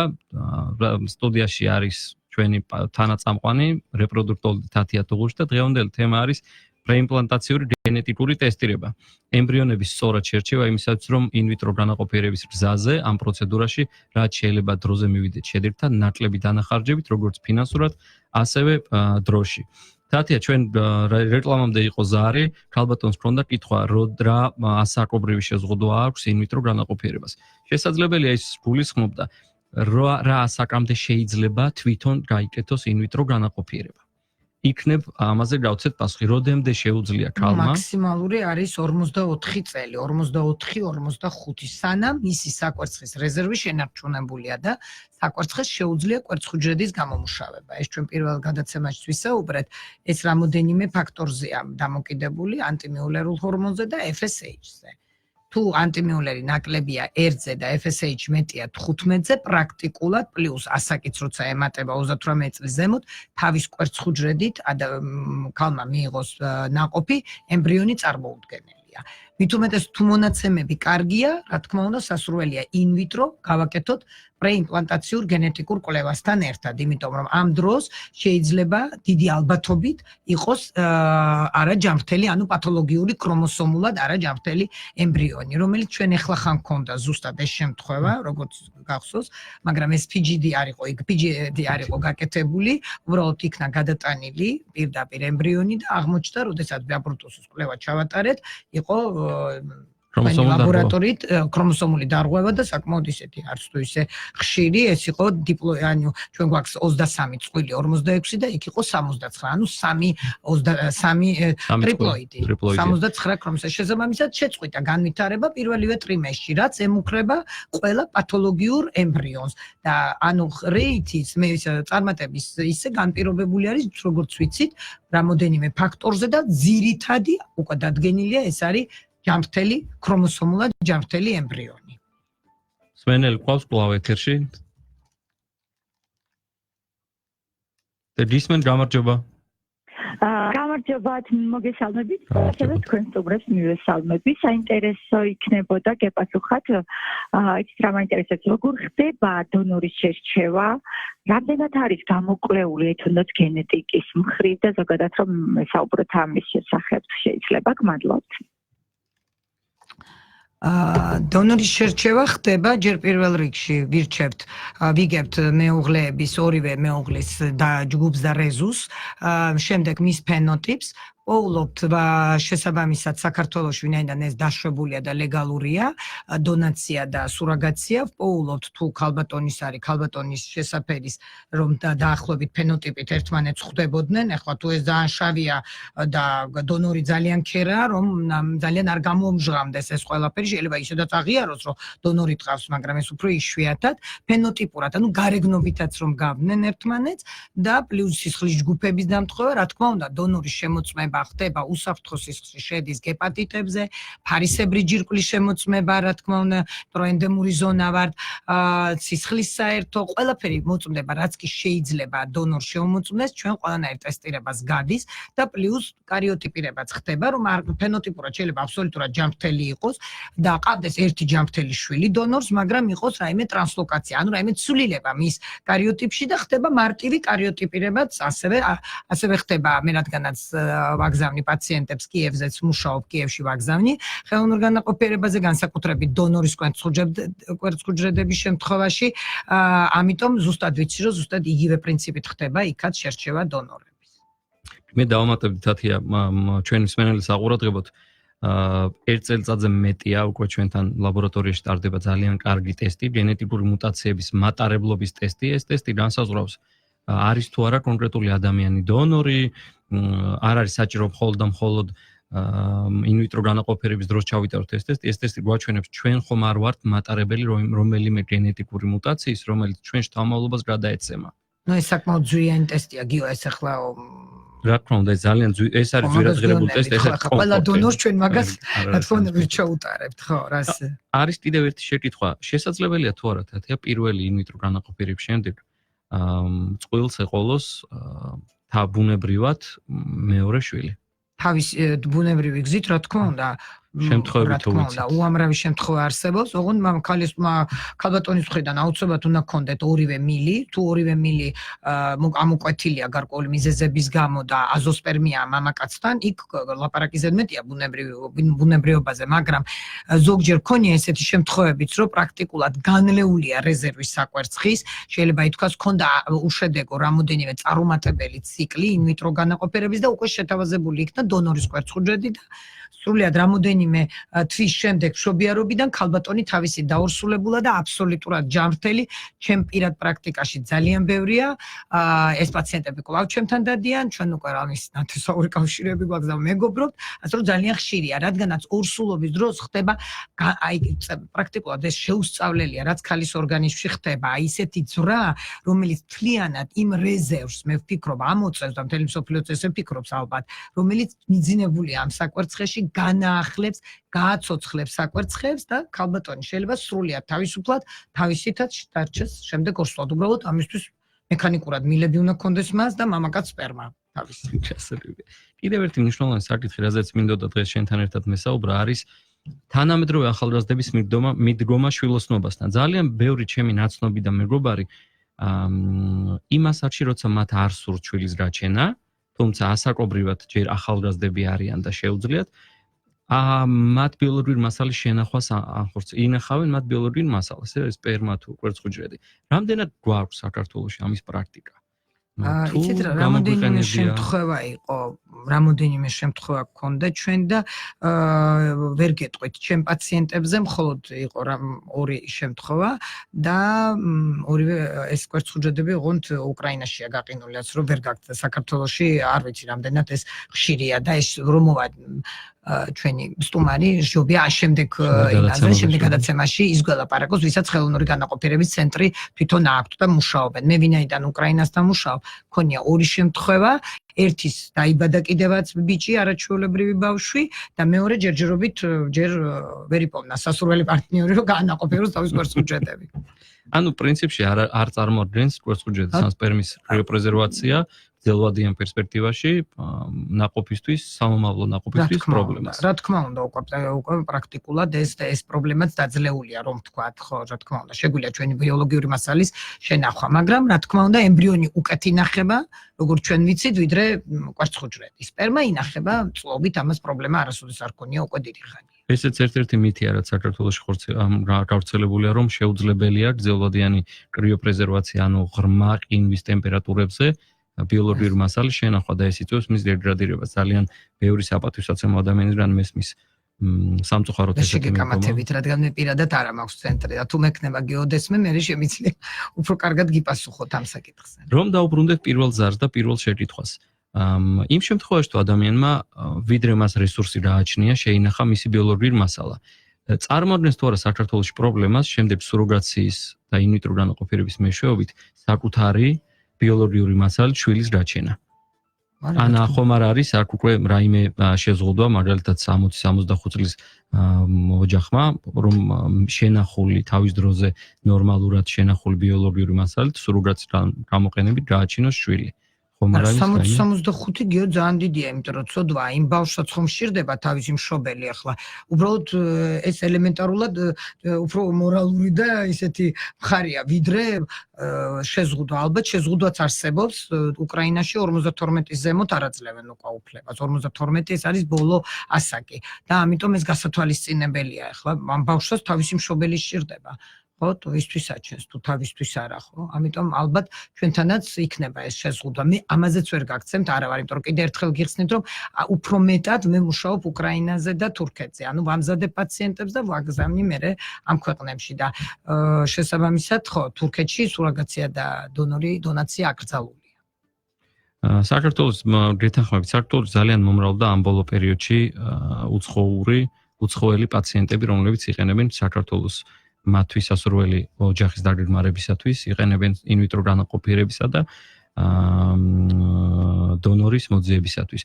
სტუდიაში არის ჩვენი თანაწამყვანი რეპროდუქტოლოგი თათია ტუღუშ და დღევანდელი თემა არის პრეიმპლანტანციური გენეტიკური ტესტირება. ემბრიონების სწორად შერჩევა იმისათვის, რომ ინვიტრო განაყოფიერების გზაზე ამ პროცედურაში რაც შეიძლება დროზე მივიდეთ შედეგთან, ნაკლები დანახარჯებით, როგორც ფინანსურად, ასევე დროში. თათია, ჩვენ რეკლამამდე იყო ზარი, ქალბატონს ჰქონდა კითხვა, რა ასაკობრივი შეზღუდვა აქვს ინვიტრო განაყოფიერებას. შესაძლებელია ის გულისხმობდა, რა ასაკამდე შეიძლება თვითონ გაიკეთოს ინვიტრო განაყოფიერება. იქნებ ამაზე გავცეთ პასუხი, როდემდე შეუძლია ქალმა? მაქსიმალური არის 44 წელი, 44-45, სანამ მისი საკვერცხის რეზერვი შენარჩუნებულია და საკვერცხეს შეუძლია კვერცხუჯრედის გამომუშავება. ეს ჩვენ პირველ გადაცემაში ვისაუბრეთ, ეს რამოდენიმე ფაქტორზეა დამოკიდებული, ანტიმიულერულ ჰორმონზე და FSH-ზე. თუ ანტიმიულერი ნაკლებია 1-ზე და FSH მეტია 15-ზე, პრაქტიკულად პლუს ასაკიც როცა ემატება 38 წლის ზემოთ, თავის კვერცხუჯრედით ქალმა მიიღოს ნაყოფი, ემბრიონი წარმოუდგენელია. მით უმეტეს თუ მონაცემები კარგია, რა თქმა უნდა, სასურველია ინვიტრო გავაკეთოთ პრეიმპლანტაციურ გენეტიკურ კვლევასთან ერთად, იმიტომ რომ ამ დროს შეიძლება დიდი ალბათობით იყოს არაჯანმრთელი, ანუ პათოლოგიური ქრომოსომულად არაჯანმრთელი ემბრიონი, რომელიც ჩვენ ახლა ხან გქონდა ზუსტად ეს შემთხვევა, როგორც გახსოვს, მაგრამ ეს PGT არ იყო გაკეთებული, უბრალოდ იქნა გადატანილი პირდაპირ ემბრიონი და აღმოჩნდა, როდესაც ბაბრუტუსის კვლევა ჩავატარეთ, იყო ლაბორატორიით ქრომოსომული დარღვევა და საკმაოდ ისეთი არც თუ ისე ხშირი, ეს იყო ანუ ჩვენ გვაქვს 23 წყვილი 46 და იქ იყო 69, ანუ 3 ტრიპლოიდი, 79 ქრომოსომი. შესაბამისად შეწყვიტა განვითარება პირველივე ტრიმესტრში, რაც ემუქრება ყველა პათოლოგიურ ემბრიონს და ანუ რეიტის წარმატების ისე განპირობებული არის, როგორც ვიცით, რამოდენიმე ფაქტორზე და ძირითადი უკვე დადგენილია ეს არის ჯანმრთელი ქრომოსომულად ჯანმრთელი ემბრიონი. სმენელი ყავს კვლავ ეთერში. და გისმენ გამარჯობა. გამარჯობა, მოგესალმებით. ასევე თქვენ სტუმრებს მივესალმები. საინტერესო იქნებოდა გეპასუხათ, იცით რა მაინტერესებს, როგორ ხდება დონორის შერჩევა, რამდენად არის გამოკვლეული თუნდაც გენეტიკის მხრივ და ზოგადად რომ საუბროთ ამის შესახებ შეიძლება გმადლობთ. დონორის შერჩევა ხდება ჯერ პირველ რიგში ვიგებთ მეუღლეების ორივე მეუღლის და ჯგუფს და რეზუს, შემდეგ მის ფენოტიპს პოულობთ შესაბამისად საქართველოში ვინაიდან ეს დაშვებულია და ლეგალურია, დონაცია და სურაგაცია, პოულობთ თუ ქალბატონის არის ქალბატონის შესაფერის რომ დაახლოებით ფენოტიპით ერთმანეთს ხვდებოდნენ, ეხლა თუ ეს ძალიან შავია და დონორი ძალიან ქერაა, რომ ძალიან არ გამოამჟღავნდეს ეს ყველაფერი, შეიძლება ისედაც აღიაროს, რომ დონორი ტყავს, მაგრამ ეს უფრო იშვიათად, ფენოტიპურად, ანუ გარეგნობითაც რომ გავდნენ ერთმანეთს და პლუს სისხლის ჯგუფების დამტყობა, რა თქმა უნდა, დონორის შემოწმება ხდება უსაფრთხო სისხლში შედის გეპატიტებზე, ფარისებრი ჯირკვლის შემოწმება, რა თქმა უნდა, პროენდემური ზონა ვარ, სისხლის საერთო, ყველაფერი მოწმდება, რაც კი შეიძლება დონორს შემოწმდეს, ჩვენ ყველანაირ ტესტირებას გადის და პლუს კარიოტიპირებაც ხდება, რომ ფენოტიპურად შეიძლება აბსოლუტურად ჯანმრთელი იყოს და ყავდეს ერთი ჯანმრთელი შვილი დონორს, მაგრამ იყოს რაიმე ტრანსლოკაცია, ანუ რაიმე ცვლილება მის კარიოტიპში და ხდება მარტივი კარიოტიპირებაც, ასევე ხდება მე რადგანაც ვაგზავნი პაციენტებს კიევზეც მუშაობ, კიევში ვაგზავნი, ხელოვნურ განაყოფიერებაზე განსაკუთრებით დონორის კვერცხუჯრედების შემთხვევაში, ამიტომ ზუსტად ვიცი, რომ ზუსტად იგივე პრინციპით ხდება იქაც შერჩევა დონორების. მე დავამატებდი თათია ჩვენი მსმენელის აყურადღებოთ, ერთ წელიწადზე მეტია უკვე ჩვენთან ლაბორატორიაში ტარდება ძალიან კარგი ტესტი, გენეტიკური მუტაციების მატარებლობის ტესტი, ეს ტესტი განსაზღვრავს არის თუ არა კონკრეტული ადამიანი დონორი, არ არის საჭირო მხოლოდ ინვიტრო განაყოფიერების დროს ჩავიტაროთ ეს ტესტი. ეს ტესტი გვაჩვენებს ჩვენ ხომ არ ვართ მატარებელი რომელიმე გენეტიკური მუტაციის, რომელიც ჩვენ შთამომავლობას გადაეცემა. ნუ ეს საკმაოდ ძვიანი ტესტია, გიო, ეს ახლა რა თქმა უნდა, ძალიან ეს არის ძვირადღირებული ტესტი, ეს არის ყველა დონორს ჩვენ მაგას რა თქმა უნდა ვირჩეუტარებთ, ხო, რას. არის კიდევ ერთი შეკითხვა, შესაძლებელია თუ არა თათია პირველი ინვიტრო განაყოფიერების შემდეგ წყვილს ეყოლოს ბუნებრივად მეორე შვილი. თავის ბუნებრივი გზით, რა თქმა უნდა, შემთხვევები თუ ვიცით. უამრავი შემთხვევა არსებობს, ოღონდ ქალბატონის მხრიდან აუცილებლად უნდა გქონდეთ ორივე მილი, თუ ორივე მილი ამოკვეთილია გარკვეული მიზეზების გამო და აზოსპერმია მამაკაცთან, იქ ლაპარაკი ზედმეტია ბუნებრივობაზე, მაგრამ ზოგჯერ ქონია ესეთი შემთხვევებიც, რომ პრაქტიკულად განლეულია რეზერვის საკვერცხის, შეიძლება ითქვას, ქონდა უშედეგო რამოდენიმე წარუმატებელი ციკლი ინვიტრო განაყოფიერების და უკვე შეთავაზებული იქნა დონორის კვერცხუჯრედი და სრულიად რამოდენიმე თვის შემდეგ მშობიარობიდან ქალბატონი თავისი დაორსულებულა და აბსოლუტურად ჯანმრთელი, ჩემ პირად პრაქტიკაში ძალიან ბევრია. ეს პაციენტები კვლავ ჩემთან დადიან, ჩვენ უკვე ამის ნათესაური კავშირები გვაქვს და მეგობრობთ, ასე რომ ძალიან ხშირია, რადგანაც ორსულობის დროს ხდება პრაქტიკულად ეს შეუსწავლელია, რაც ქალის ორგანიზმში ხდება, ისეთი ძვრა, რომელიც თლიანად იმ რეზერვს, მე ვფიქრობ, ამოწევს და მთელი მსოფლიოც ესე ფიქრობს ალბათ, რომელიც მიძინებულია ამ საკვერცხეში განაახლებს, გააცოცხლებს საკვერცხებს და ქალბატონი შეიძლება სრულიად თავისუფლად, თავისითაც დარჩეს შემდეგ ორსულად. უბრალოდ ამისთვის მექანიკურად მილები უნდა გქონდეს მას და მამაკაც სპერმა თავისი. კიდევ ერთი მნიშვნელოვანი საკითხი, რაზეც მინდოდა დღეს შენთან ერთად მესაუბრა, არის თანამედროვე ახალგაზრდების მიდგომა შვილოსნობასთან. ძალიან ბევრი ჩემი ნაცნობი და მეგობარი იმას არჩი, როცა მათ არ სურთ შვილის გაჩენა, თუმცა ასაკობრივად ჯერ ახალგაზრდები არიან და შეუძლიათ მათ ბიოლოგიური მასალის შენახვას ინახავენ მათ ბიოლოგიურ მასალას, სპერმა თუ კვერცხუჯრედი. რამდენად გვაქვს საქართველოში ამის პრაქტიკა? იცით რა, რამოდენიმე შემთხვევა გქონდა ჩვენ და ვერ გეტყვით ჩემ პაციენტებზე, მხოლოდ იყო ორი შემთხვევა და ორივე ეს კვერცხუჯრედები ოღონდ უკრაინაშია გაყინული, ასე რომ ვერ გაგწა საქართველოში, არ ვიცი რამდენად ეს ხშირია და ეს რომ მოვა ჩვენი სტუმარი ჟობია შემდეგ გადაცემაში ის გველაპარაკოს, ვისაც ხელოვნური განაყოფიერების ცენტრი თვითონ აქვთ და მუშაობენ. მე ვინაიდან უკრაინასთან მუშაობ, მქონია ორი შემთხვევა, ერთის დაიბადა კიდევაც ბიჭი, არაჩვეულებრივი ბავშვი და მეორე ჯერჯერობით ჯერ ვერ იპოვნა სასურველი პარტნიორი, რომ გაანაყოფიეროს თავის კვერცხუჯრედები. ანუ პრინციპში არ წარმოადგენს კვერცხუჯრედის ან სპერმის კრიოპრეზერვაცია ძელვადიან პერსპექტივაში ნაყოფისთვის, სამომავლო ნაყოფისთვის პრობლემას. რა თქმა უნდა, უკვე პრაქტიკულად ეს პრობლემაც დაძლეულია, რომ ვთქვათ, ხო, რა თქმა უნდა, შეგვიძლია ჩვენი ბიოლოგიური მასალის შენახვა, მაგრამ რა თქმა უნდა, ემბრიონი უკეთ ინახება, როგორც ჩვენ ვიცით, ვიდრე კვერცხუჯრედი. სპერმა ინახება წლობით, ამას პრობლემა არასოდეს არ ქონია უკვე დიდი ხანია. ესეც ერთ-ერთი მითია, რაც საქართველოში გავრცელებულია, რომ შეუძლებელია ძელვადიანი კრიოპრეზერვაცია, ანუ ღრმა ყინვის ტემპერატურებზე ბიოლოგიური მასალის შენახვა და ეს იწვევს მის დეგრადირებას. ძალიან ბევრი საპატივსაცემო ადამიანიდან მესმის სამწუხაროდ ესეთი მიგამათებით, რადგან მე პირადად არ მაქვს ცენტრი და თუ მექნება გეოდესმე, მე შემიძლია უფრო კარგად გიპასუხოთ ამ საკითხზე. რომ დაუბრუნდეთ პირველ ზარს და პირველ შეკითხვას. იმ შემთხვევაში თუ ადამიანმა ვიდრე მას რესურსი გააჩნია, შეინახა მისი ბიოლოგიური მასალა. წარმოადგენს თუ არა საქართველოში პრობლემას შემდეგ სუროგაციის და ინვიტრო განაყოფიერების მეშვეობით საკუთარი ბიოლოგიური მასალის შვილის გაჩენა. ან ახომ არ არის აქ უკვე რაიმე შეზღუდვა, მაგალითად 60-65 წლის ოჯახმა, რომ შენახული თავის დროზე ნორმალურად შენახული ბიოლოგიური მასალით სუროგაციის გამოყენებით გააჩინოს შვილი. 65 გიო ძალიან დიდია, იმიტომ რომ ცოდვა იმ ბავშვსაც ხომ სჭირდება თავისი მშობელი ახლა. უბრალოდ ეს ელემენტარულად უფრო მორალური და ისეთი მხარია, ვიდრე შეზღუდვა. ალბათ შეზღუდვაც არსებობს უკრაინაში 52-ის ზემოთ არ აძლევენ უკაუფლებას. 52 ეს არის ბოლო ასაკი და ამიტომ ეს გასათვალისწინებელია. ახლა ამ ბავშვს თავისი მშობელი სჭირდება. ხო, ტურისტვის აჩენს, თუ თავისთვის არა, ხო? ამიტომ ალბათ ჩვენთანაც იქნება ეს შეზღუდვა. მე ამაზეც ვერ გაგცემთ არავარ, იმიტომ რომ კიდევ ერთხელ გიხსნით, რომ უფრო მეტად მე მუშაობ უკრაინაზე და თურქეთზე. ანუ ვამზადებ პაციენტებს და ვაგზავნი მე ამ ქვეყნებში და შესაბამისად, ხო, თურქეთში სუროგაცია და დონაცია აკრძალულია. საქართველოს გეთანხმებით, საქართველოს ძალიან მომრავლდა ამ ბოლო პერიოდში უცხოელი პაციენტები, რომლებიც იყენებენ საქართველოს მათთვის სასურველი ოჯახის დაგეგმარებისათვის, იყენებენ ინვიტრო განაყოფიერებისა და დონორის მოძიებისათვის.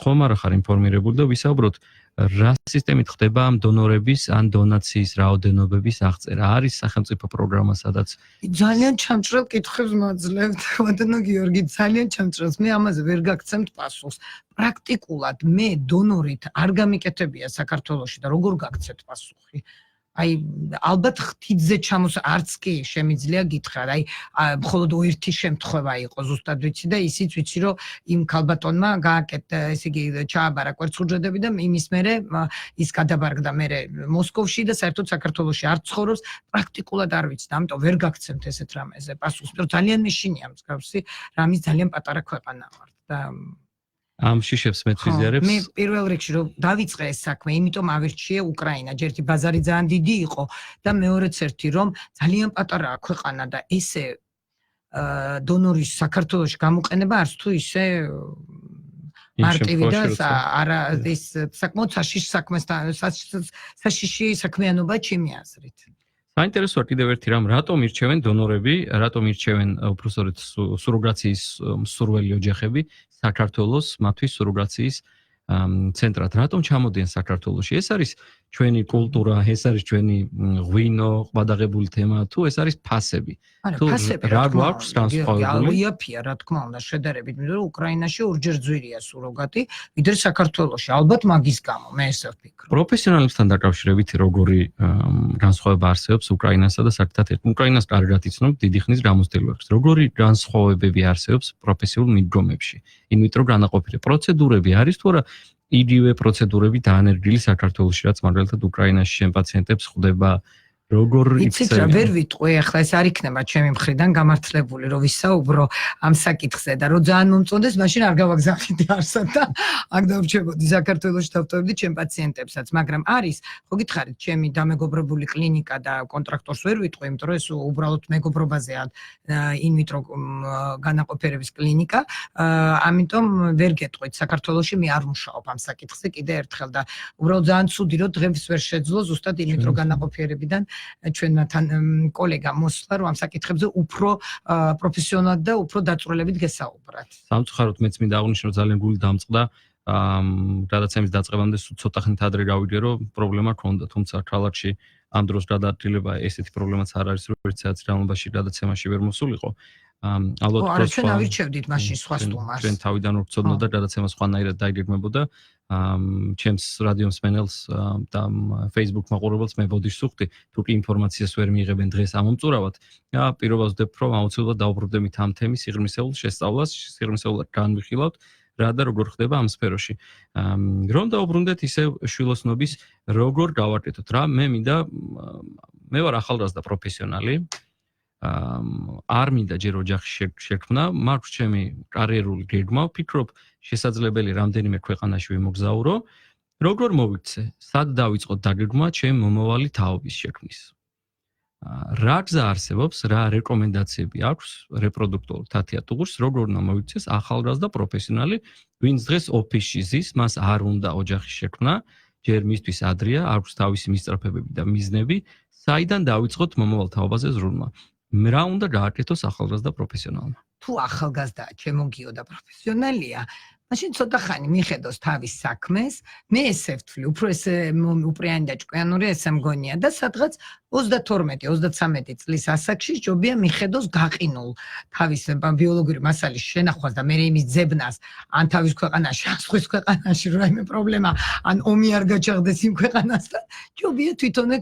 ხომ არა ხარ ინფორმირებული და ვისაუბროთ რა სისტემით ხდება ამ დონორების ან დონაციის რაოდენობების აღწერა? არის სახელმწიფო პროგრამა, სადაც ძალიან ჩამჭრელ კითხვებს მაძლევთ, ბატონო გიორგი, ძალიან ჩამჭრელს. მე ამაზე ვერ გაგცემთ პასუხს. პრაქტიკულად მე დონორით არ გამიკეთებია საქართველოში და როგორ გაგცეთ პასუხი? აი ალბათ ხთიძე ჩამოს არც კი შემიძლია გითხრათ. აი მხოლოდ ერთი შემთხვევა იყო ზუსტად ვიცი და ისიც ვიცი რომ იმ ქალბატონმა გააკეთა ესე იგი ჩააბარა კვერცხუჯრედები და იმის მერე ის გადაბარგდა მერე მოსკოვში და საერთოდ საქართველოში არ ცხოვრობს. პრაქტიკულად არ ვიცი და ამიტომ ვერ გაგცემთ ესეთ რამეზე პასუხს. მე ძალიან მეშინია მსგავსი რამის ძალიან პატარა ქვეყანა ვარ და ამ შიშებს მეც ვიზიარებს. მე პირველ რიგში რომ დავიწყე ეს საქმე, იმიტომ ავირჩიე უკრაინა. ერთი ბაზარი ძალიან დიდი იყო და მეორეც ერთი რომ ძალიან პატარაა ქვეყანა და ესე დონორის საქართველოში გამოყენება არც თუ ისე მარტივი და არა ის საკმაოდ საშიში საქმიანობა ჩემი აზრით. საინტერესოა კიდევ ერთი რამ, რატომ ირჩევენ დონორები, რატომ ირჩევენ უბრალოდ სუროგრაციის მსურველი ოჯახები საქართველოს მათთვის სუროგრაციის ცენტრად. რატომ ჩამოდიან საქართველოში? ეს არის ჩვენი კულტურა, ეს არის ჩვენი ღვინო, ყვადაღებული თემა, თუ ეს არის ფასები. არა, თუ ფასები რა გვაქვს განსხვავებული? იაფია, რა თქმა უნდა, შედარებით, იმიტომ რომ უკრაინაში ორჯერ ძვირია სუროგატი, ვიდრე საქართველოში. ალბათ მაგის გამო, მე ესე ვფიქრობ. პროფესიონალებთან დაკავშირებით როგორი განსხვავება არსებობს უკრაინასა და საერთოდ უკრაინას კარგად იცნობ, დიდი ხნის გამოცდილება აქვს. როგორი განსხვავებები არსებობს პროფესიულ მიდგომებში? ინვიტრო განაყოფილი პროცედურები არის თუ არა იგივე პროცედურები დაანერგილი საქართველოში, რაც მაგალითად უკრაინაში შენ პაციენტებს ხვდება, როგორ იცით რა ვერ ვიტყვი, ახლა ეს არ იქნება ჩემი მხრიდან გამართლებული, რომ ვისაუბრო ამ საკითხზე და რომ ძალიან მომწონდეს, მაშინ არ გავაგზავნიდი არსად და აქ დავრჩებოდი საქართველოში დავტოვებდი ჩემ პაციენტებსაც, მაგრამ არის, ხო გითხარით, ჩემი დამეგობრებული კლინიკა და კონტრაქტორს ვერ ვიტყვი, იმიტომ რომ ეს უბრალოდ მეგობრობაზეა ინვიტრო განაყოფიერების კლინიკა, ამიტომ ვერ გეტყვით, საქართველოში მე არ მუშაობ ამ საკითხზე კიდე ერთხელ და უბრალოდ ძალიან ცუდი რომ დღეს ვერ შეძლო ზუსტად ინვიტრო განაყოფიერებიდან ჩვენმა კოლეგა მოსვლა რომ ამ საკითხებზე უფრო პროფესიონალად და უფრო დაწვრილებით გესაუბრათ. სამწუხაროდ მეც მინდა აღვნიშნო რომ ძალიან გული დამწყდა გადაცემის დაწყებამდე ცოტა ხნით ადრე გავიგე რომ პრობლემა ქონდა, თუმცა ქალაქში ამ დროს გადაადგილება ესეთი პრობლემაც არ არის, რომ ერთ საათის განმავლობაში გადაცემაში ვერ მოსულიყო. ალბათ არა ჩვენ ავირჩევდით მაშინ სხვა სტუმარს. ჩვენ თავიდან რო ვწოდნო და გადაცემა სხვანაირად დაიგეგმებოდა. ჩემს რადიო მსმენელს და Facebook მაყურებელს მე ბოდიშს ვუხდი, თუ კი ინფორმაციას ვერ მიიღებენ დღეს ამომწურავად, პირობას ვდებ რომ აუცილებლად დაუბრუნდებით ამ თემის სიღრმისეულ შესწავლას, სიღრმისეულად განვიხილავთ რა და როგორ ხდება ამ სფეროში. რომ დაუბრუნდეთ ისე შვილოსნობის როგორ გავაკეთოთ რა, მე მინდა მე ვარ ახალგაზრდა პროფესიონალი. არ მინდა ჯერ ოჯახი შექმნა, მაქვს ჩემი კარიერული გეგმა, ვფიქრობ შესაძლებელი რამდენიმე ქვეყანაში ვიმოგზაურო, როგორ მოვიქცე, სად დავიწყოთ დაგეგმა ჩემი მომავალი თაობის შექმნის. რა გზა არსებობს, რა რეკომენდაციები აქვს რეპროდუქტორ თათია ტუღუშს, როგორ უნდა მოვიქცეს ახალგაზრდა პროფესიონალი, ვინც დღეს ოფისში ზის, მას არ უნდა ოჯახის შექმნა, ჯერ მისთვის ადრეა, აქვს თავისი მისწრაფებები და მიზნები, საიდან დავიწყოთ მომავალ თაობაზე ზრუნვა. რა უნდა გააკეთოს ახალგაზრდა პროფესიონალმა? თუ ახალგაზრდაა, ჩემოგიო და პროფესიონალია, მაშინ ცოტა ხანი მიხედოს თავის საქმეს, მე ესე ვთვლი, უფრო ესე უპრიანი და ჭკვიანური ესე მგონია და სადღაც 22-23 წლის ასაკში ჯობია მიხედოს გაყინულ თავის ბიოლოგიური მასალის შენახვას და მე იმის ძებნას, ან თავის ქვეყანაში, ან სხვის ქვეყანაში რაიმე პრობლემა, ან ომი არ გაჩაღდეს იმ ქვეყანასთან, ჯობია თვითონე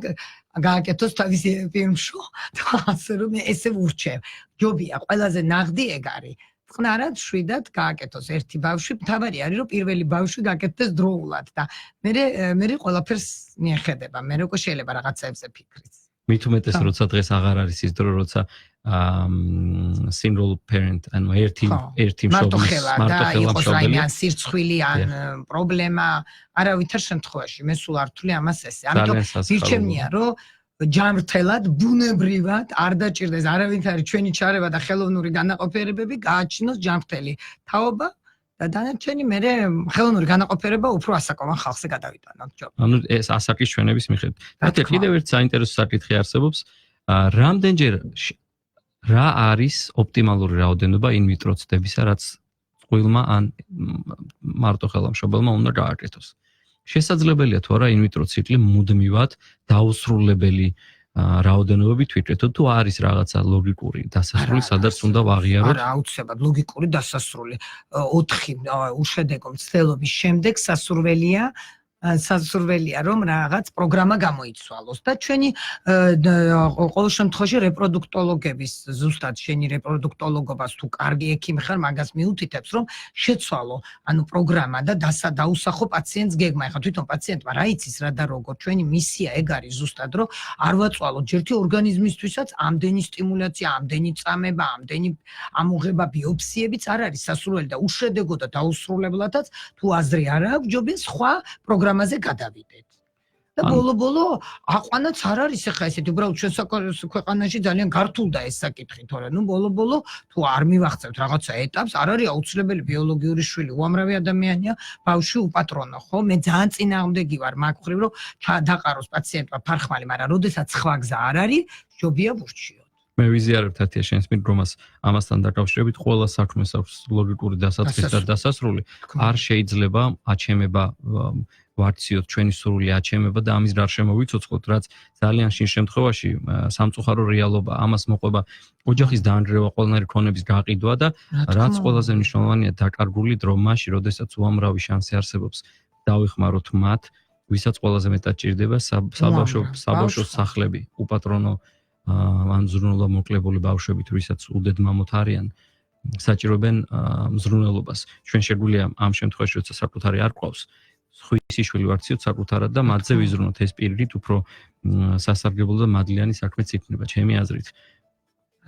გააკეთოს თავის პირმშო და ასე რომ ესე ვურჩევ. ჯობია ყველაზე ნაღდი ეგ არის. წყნარად შვიდად გააკეთოს ერთი ბავშვი, მთავარი არის რომ პირველი ბავშვი გააკეთდეს დროულად და მე ყველაფერს მიეხედება, მე როგორ შეიძლება რაღაცებზე ფიქრიც. მით უმეტეს როცა დღეს აღარ არის ის დრო, როცა single parent, ანუ ერთი მშობლის მარტო იყოს რაიმე ან სირცხვილი ან პრობლემა, არავითარ შემთხვევაში მე სულ არ ვთვლი ამას ესე. ამიტომ მირჩევნია რომ ჯამრთელად, ბუნებრივად არ დაჭირდეს არავითარი ჩვენი ჩარევა და ხელოვნური განაყოფიერებები გააჩინოს ჯამრთელი თაობა და დანარჩენი მე ხელოვნური განაყოფიერება უფრო ასაკოვან ხალხზე გადავიტანოთ. ანუ ეს ასაკის ჩვენების მიხედვით. თათია, კიდევ ერთ საინტერესო საკითხი არსებობს, რა არის ოპტიმალური რაოდენობა in vitro ცდებისა, რაც წყვილმა ან მარტო ხელმშობელმა უნდა გააკეთოს. შესაძლებელია თუ არა in vitro ციკლი მუდმივად დაუსრულებელი რაოდენობებით ვიკეთოთ, თუ არის რაღაცა ლოგიკური დასასრული, სადაც უნდა ვაღიაროთ. არა, აუცილებლად ლოგიკური დასასრული. 4 უშედეგო მცდელობის შემდეგ სასურველია რომ რაღაც პროგრამა გამოიცვალოს და ჩვენი ყოველ შემთხვევაში რეპროდუქტოლოგების ზუსტად შენი რეპროდუქტოლოგობას თუ კარგი ექიმი ხარ მაგას მიუთითებს რომ შეცვალო ანუ პროგრამა და დაუსახო პაციენტს გეგმა. ეხლა თვითონ პაციენტმა რა იცის რა და როგორ ჩვენი მისია ეგ არის ზუსტად რომ არ ვაწვალოთ ჯერთი ორგანიზმისთვისაც ამდენი სტიმულაცია, ამდენი წამება, ამდენი ამოღება ბიოფსიებიც არ არის სასურველი და უშედეგო და დაუსრულებლადაც თუ აზრი არ აქვს ჯობია სხვა პროგრამაზე გადავიდეთ. და ბოლო აყვანაც არ არის ახლა ესეთი უბრალოდ ჩვენ ქვეყანაში ძალიან გართულდა ეს საკითხი, თორე ნუ ბოლო თუ არ მივახცევთ რაღაცა ეტაპს, არ არის აუცილებელი ბიოლოგიური შვილი, უამრავი ადამიანია, ბავშვი უპატრონო, ხო? მე ძალიან წინააღმდეგი ვარ მაგ მხრივ, რომ დაყაროს პაციენტმა ფარხმალი, მაგრამ როდესაც სხვა გზა არ არის, ჯობია ვურჩიოთ. მე ვიზიარებ თათია შენს მიგრომას ამასთან დაკავშირებით ყველა საქმეს აქვს ლოგიკური დასაწყისი და დასასრული. არ შეიძლება აჩემება ვაქციოთ ჩვენი სრული აჩემება და ამის გარშემო ვიცოცხლოთ, რაც ძალიან შინ შემთხვევაში სამწუხარო რეალობა ამას მოყვება ოჯახის დაანგრევა, ყველანაირი ქონების გაყიდვა და რაც ყველაზე მნიშვნელოვანია დაკარგული დრო მაშინ, როდესაც უამრავი შანსი არსებობს დავიხმაროთ მათ, ვისაც ყველაზე მეტად ჭირდება საბავშვო სახლები, უპატრონო ან ზრუნველობა მოკლებული ბავშვები, ვისაც უდედმამოთ არიან, საჭიროებენ მზრუნველობას. ჩვენ შეგვიძლია ამ შემთხვევაში, როცა საკუთარი არ ყავს, სხვისი შვილი ვაქციოთ საკუთარად და მათზე ვიზრუნოთ ეს პირით უფრო სასარგებლო და მადლიანი საქმეც იქნება, ჩემი აზრით.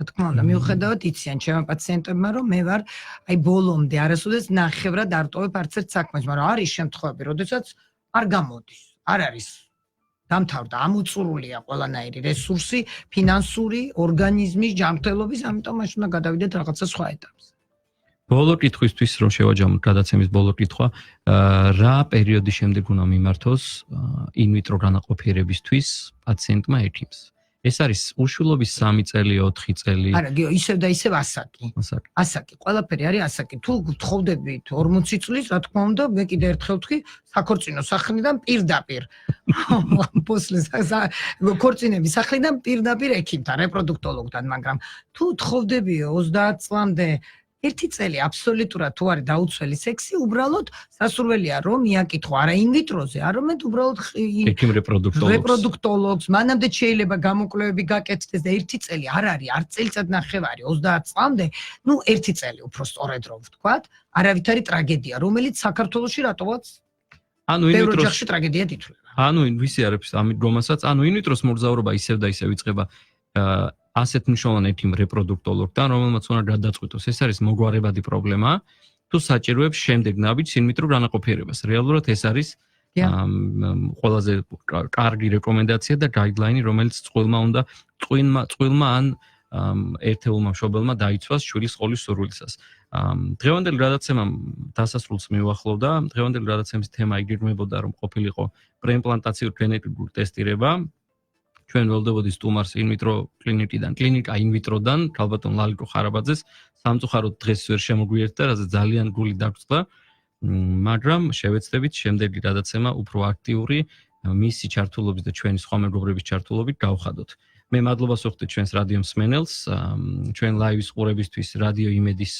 რა თქმა უნდა, მიუხედავად იციან ჩემმა პაციენტებმა, რომ მე ვარ აი ბოლომდე არასოდეს ნახევრად არ ტოვებ არც ერთ საქმეს, მაგრამ არის შემთხვევები, როდესაც არ გამოდის, არ არის დამთავრდა, ამოწურულია ყველანაირი რესურსი, ფინანსური, ორგანიზმის ჯანმრთელობის, ამიტომ მაშინ უნდა გადავიდეთ რაღაცა სხვა ეტაპზე. ბოლო კითხვისთვის რომ შევაჯამოთ გადაცემის ბოლო კითხვა, რა პერიოდის შემდეგ უნდა მიმართოს in vitro განაყოფიერებისთვის პაციენტმა ექიმს? ეს არის უშვილობის 3 წელი, 4 წელი. არა, ისევ და ისევ ასაკი. ასაკი, ყველაფერი არის ასაკი. თუ გთხოვდებით 40 წლის, რა თქმა უნდა, მე კიდე ერთხელ ვთქვი, საქორწინო სახლიდან პირდაპირ. ქორწინების სახლიდან პირდაპირ ექიმთან, რეპროდუქტოლოგთან, მაგრამ თუ გთხოვდები 30 წლამდე 1 წელი აბსოლუტურად თუ არის დაუცველი სექსი, უბრალოდ სასურველია რომ მიაკითხო არა in vitro-ზე, არამედ უბრალოდ ექიმ რეპროდუქტოლოგს, მანამდე შეიძლება გამოკვლევები გაკეთდეს და 1 წელი არ არის, არ წელიწად ნახევარი 30 წლამდე, ნუ 1 წელი უფრო სწორედ რომ ვთქვათ, არავითარი ტრაგედია, რომელიც საქართველოში რატოაც ბევრ ოჯახში ტრაგედიად ითვლება. ანუ ვისიარებს ამ მდგომასაც, ანუ in vitro-ს მოგზაურობა ისევ და ისევ იწყება ასეთ მნიშვნელოვან ექიმ რეპროდუქტოლოგთან, რომელმაც უნდა გადაწყვიტოს, ეს არის მოგვარებადი პრობლემა, თუ საჭიროებს შემდეგ ნაბიჯს in vitro განაყოფიერებას. რეალურად ეს არის ყველაზე კარგი რეკომენდაცია და გაიდლაინი, რომელიც წყვილმა ან ერთეულმა მშობელმა დაიცვას შვილის ყოლის სურვილისას. დღევანდელი გადაცემა დასასრულს მიუახლოვდა. დღევანდელი გადაცემის თემა იგეგმებოდა, რომ ყოფილიყო პრეიმპლანტანციური გენეტიკური ტესტირება. ჩვენ ველდებოდი სტუმარს in vitro კლინიკიდან, კლინიკა in vitro-დან, ქალბატონ ლალიკო ხარაბაძეს, სამწუხაროდ დღეს ვერ შემოგვიერთდა, რაზეც ძალიან გული დაგვწყდა, მაგრამ შევეცდებით შემდეგი გადაცემა უფრო აქტიური მისი ჩართულობით და ჩვენი სხვა მეგობრების ჩართულობით გავხადოთ. მე მადლობას ვუხდით ჩვენს რადიო მსმენელს, ჩვენ ლაივის ყურებისთვის რადიო იმედის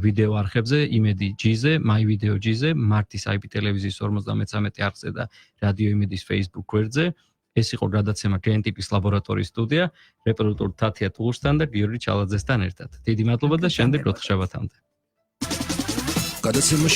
ვიდეო არხებზე, იმედი G-ზე, My Video G-ზე, მარტის IP ტელევიზიის 53 არხზე და რადიო იმედის Facebook გვერდზე. ეს იყო გადაცემა გენეტიკის ლაბორატორიის სტუდია, რეპორტერ თათია ტუღუშთან და გიორგი ჩალაძესთან ერთად. დიდი მადლობა და შემდეგ 4 შაბათამდე. გადაცემა